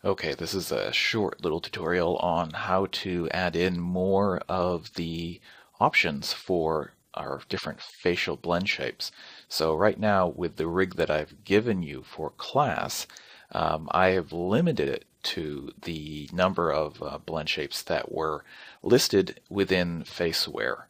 Okay, this is a short little tutorial on how to add in more of the options for our different facial blend shapes. So right now with the rig that I've given you for class, I have limited it to the number of blend shapes that were listed within FaceWare.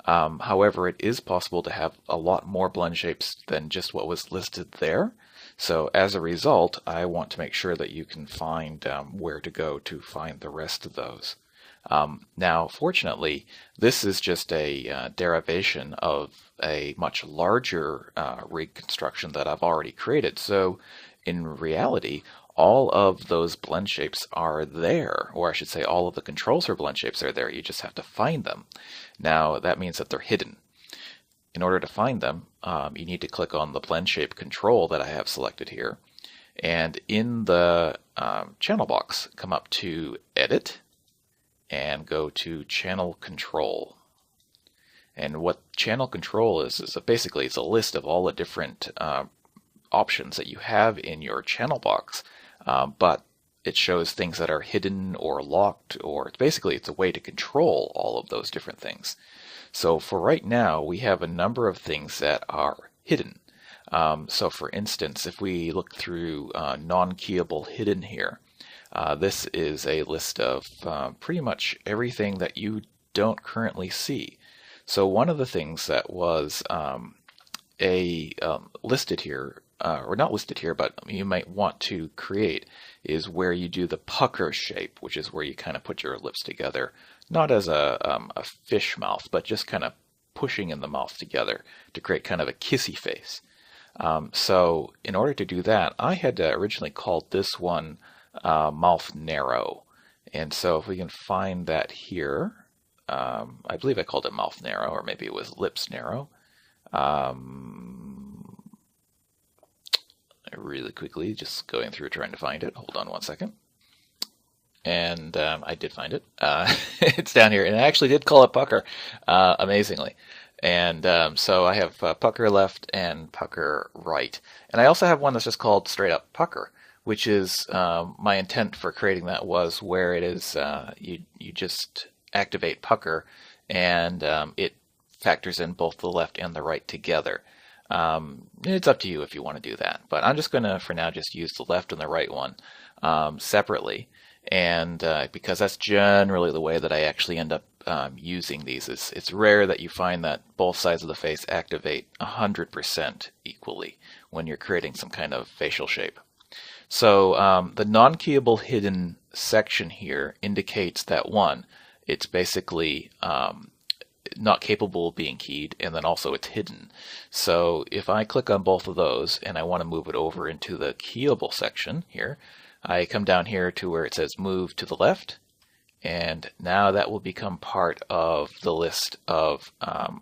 However, it is possible to have a lot more blend shapes than just what was listed there. So as a result, I want to make sure that you can find where to go to find the rest of those. Now, fortunately, this is just a derivation of a much larger rig construction that I've already created. So in reality, all of those blend shapes are there, or I should say all of the controls for blend shapes are there. You just have to find them. Now, that means that they're hidden. In order to find them, you need to click on the blend shape control that I have selected here. And in the channel box, come up to Edit and go to Channel Control. And what Channel Control is basically it's a list of all the different options that you have in your channel box, but it shows things that are hidden or locked, or basically it's a way to control all of those different things. So for right now, we have a number of things that are hidden. So for instance, if we look through non-keyable hidden here, this is a list of pretty much everything that you don't currently see. So one of the things that was listed here, or not listed here, but you might want to create, is where you do the pucker shape, which is where you kind of put your lips together, not as a fish mouth, but just kind of pushing in the mouth together to create kind of a kissy face. So in order to do that, I had originally called this one mouth narrow. And so if we can find that here, I believe I called it mouth narrow, or maybe it was lips narrow. Really quickly, just going through trying to find it. Hold on one second. And I did find it. It's down here, and I actually did call it pucker, amazingly. And so I have pucker left and pucker right. And I also have one that's just called straight up pucker, which is my intent for creating that was where it is you just activate pucker, and it factors in both the left and the right together. It's up to you if you want to do that, but I'm just going to, for now, just use the left and the right one separately, and because that's generally the way that I actually end up using these. It's rare that you find that both sides of the face activate 100% equally when you're creating some kind of facial shape. So the non-keyable hidden section here indicates that one, it's basically not capable of being keyed, and then also it's hidden. So if I click on both of those and I want to move it over into the keyable section here, I come down here to where it says move to the left, and now that will become part of the list of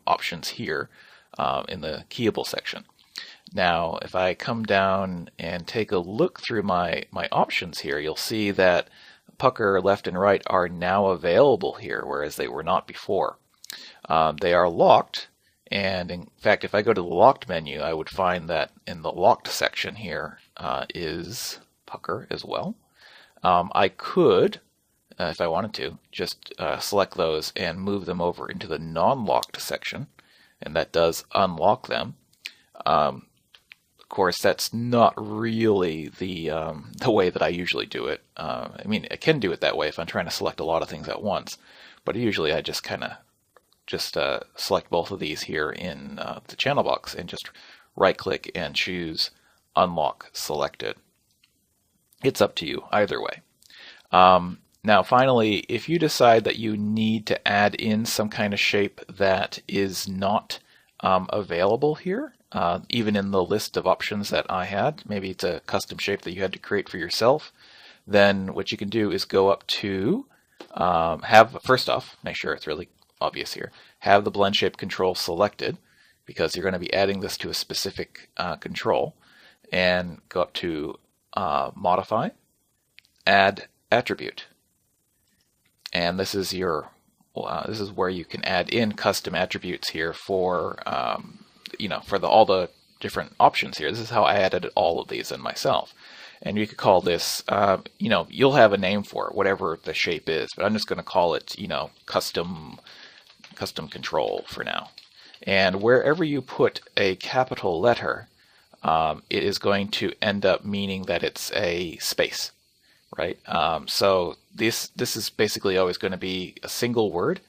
options here in the keyable section. Now if I come down and take a look through my options here, you'll see that pucker left and right are now available here, whereas they were not before. They are locked, and in fact, if I go to the locked menu, I would find that in the locked section here is pucker as well. I could, if I wanted to, just select those and move them over into the non-locked section, and that does unlock them. Of course, that's not really the way that I usually do it. I mean, I can do it that way if I'm trying to select a lot of things at once, but usually I just kind of select both of these here in the channel box and just right click and choose unlock selected. It's up to you either way. Now finally, if you decide that you need to add in some kind of shape that is not available here, even in the list of options that I had, maybe it's a custom shape that you had to create for yourself, then what you can do is go up to first off, make sure it's really obvious here, have the blend shape control selected, because you're going to be adding this to a specific control, and go up to modify, add attribute, and this is your this is where you can add in custom attributes here for for all the different options here. This is how I added all of these in myself. And you could call this, you'll have a name for it, whatever the shape is, but I'm just going to call it, custom control for now. And wherever you put a capital letter, it is going to end up meaning that it's a space, right? So this is basically always going to be a single word,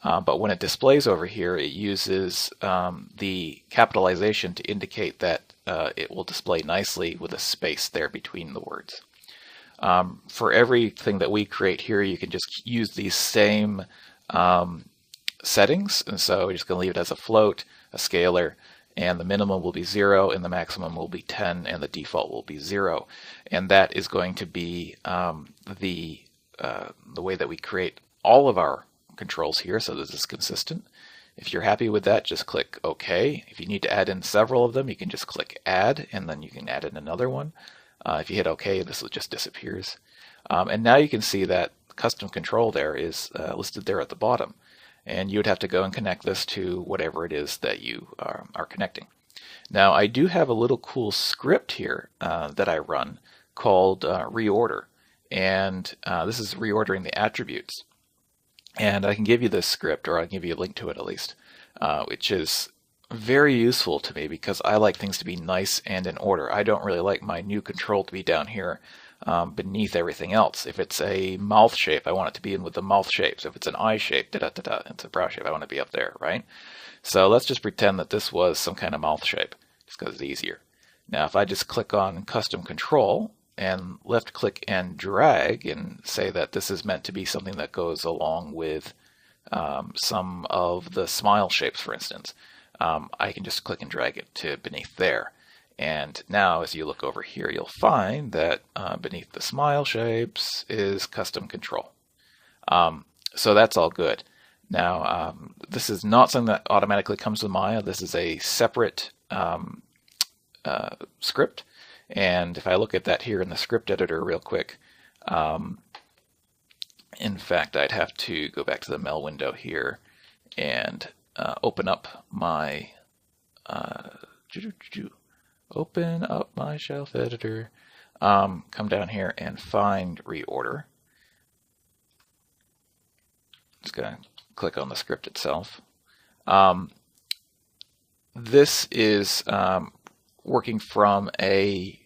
but when it displays over here, it uses the capitalization to indicate that it will display nicely with a space there between the words. For everything that we create here, you can just use these same settings, and so we're just going to leave it as a float, a scalar, and the minimum will be 0, and the maximum will be 10, and the default will be 0. And that is going to be the way that we create all of our controls here, so this is consistent. If you're happy with that, just click OK. If you need to add in several of them, you can just click Add, and then you can add in another one. If you hit OK, this just disappears. And now you can see that custom control there is listed there at the bottom. And you would have to go and connect this to whatever it is that you are connecting. Now, I do have a little cool script here that I run called Reorder. And this is reordering the attributes. And I can give you this script, or I'll give you a link to it at least, which is very useful to me because I like things to be nice and in order. I don't really like my new control to be down here beneath everything else. If it's a mouth shape, I want it to be in with the mouth shapes. If it's an eye shape, it's a brow shape, I want it to be up there, right? So let's just pretend that this was some kind of mouth shape, just because it's easier. Now, if I just click on Custom Control and left click and drag and say that this is meant to be something that goes along with some of the smile shapes, for instance, I can just click and drag it to beneath there. And now as you look over here, you'll find that beneath the smile shapes is custom control. So that's all good. Now, this is not something that automatically comes with Maya. This is a separate script. And if I look at that here in the script editor real quick, in fact, I'd have to go back to the Mel window here and open up my shelf editor, come down here and find Reorder. Just going to click on the script itself. This is working from a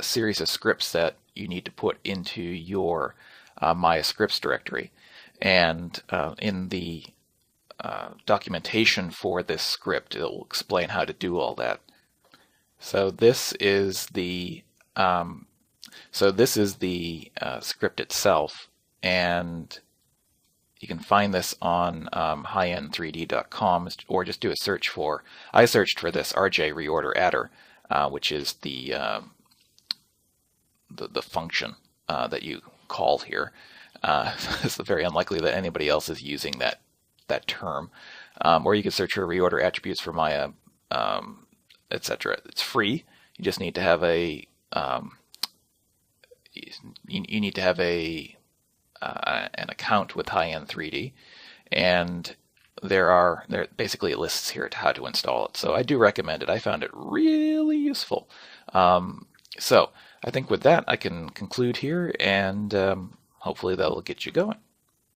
series of scripts that you need to put into your Maya scripts directory. And in the documentation for this script, it will explain how to do all that. So this is the script itself, and you can find this on highend3d.com, or just do a search for. I searched for this RJ Reorder Adder, which is the function that you call here. It's very unlikely that anybody else is using that term. Or you can search for Reorder Attributes for Maya, etc. It's free. You just need to have a an account with Highend3D, and there basically lists here how to install it. So I do recommend it. I found it really useful. So I think with that I can conclude here, and hopefully that'll get you going.